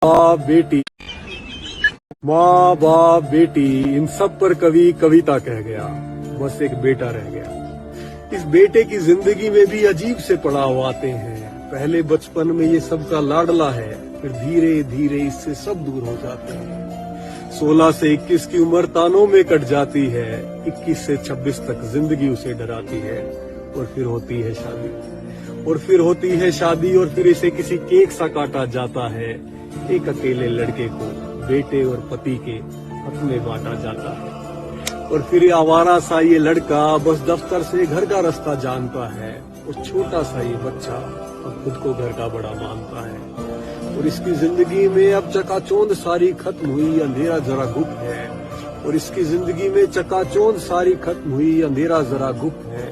बाप बेटी, माँ बाप बेटी, इन सब पर कवि कविता कह गया, बस एक बेटा रह गया। इस बेटे की जिंदगी में भी अजीब से पड़ाव आते हैं। पहले बचपन में ये सबका लाडला है, फिर धीरे धीरे इससे सब दूर हो जाते हैं। 16 से 21 की उम्र तानों में कट जाती है, 21 से 26 तक जिंदगी उसे डराती है, और फिर होती है शादी। और फिर होती है शादी, और फिर इसे किसी केक सा काटा जाता है। एक अकेले लड़के को बेटे और पति के हक में बांटा जाता है। और फिर आवारा सा ये लड़का बस दफ्तर से घर का रास्ता जानता है, और छोटा सा ये बच्चा अब खुद को घर का बड़ा मानता है। और इसकी जिंदगी में अब चकाचौंध सारी खत्म हुई, अंधेरा जरा गुप्त है। और इसकी जिंदगी में चकाचौंध सारी खत्म हुई, अंधेरा जरा गुप्त है।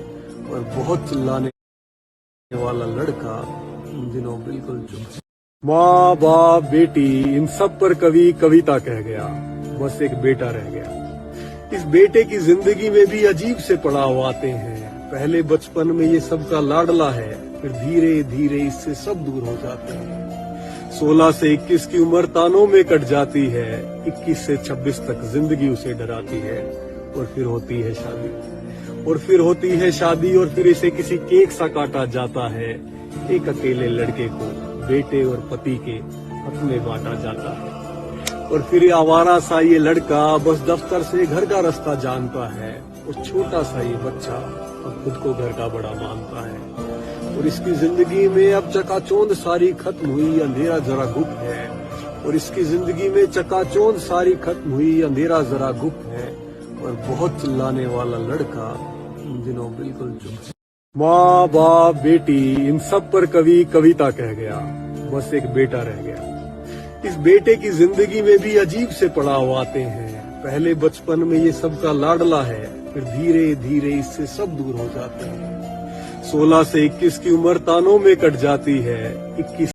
और बहुत चिल्लाने वाला लड़का इन दिनों बिल्कुल चुप। माँ बाप बेटी, इन सब पर कवि कविता कह गया, बस एक बेटा रह गया। इस बेटे की जिंदगी में भी अजीब से पड़ाव आते हैं। पहले बचपन में ये सबका लाडला है, फिर धीरे धीरे इससे सब दूर हो जाते हैं। 16 से 21 की उम्र तानों में कट जाती है, 21 से 26 तक जिंदगी उसे डराती है, और फिर होती है शादी। और फिर होती है शादी, और फिर इसे किसी केक सा काटा जाता है। एक अकेले लड़के को बेटे और पति के हक में बांटा जाता है। और फिर आवारा सा ये लड़का बस दफ्तर से घर का रास्ता जानता है, और छोटा सा ये बच्चा अब खुद को घर का बड़ा मानता है। और इसकी जिंदगी में अब चकाचौंध सारी खत्म हुई, अंधेरा जरा गुप्त है। और इसकी जिंदगी में चकाचौंध सारी खत्म हुई, अंधेरा जरा गुप्त है। और बहुत चिल्लाने वाला लड़का इन दिनों बिल्कुल चुप। माँ बाप बेटी, इन सब पर कवि कविता कह गया, बस एक बेटा रह गया। इस बेटे की जिंदगी में भी अजीब से पड़ाव आते हैं। पहले बचपन में ये सबका लाडला है, फिर धीरे धीरे इससे सब दूर हो जाते हैं। 16 से 21 की उम्र तानों में कट जाती है, 21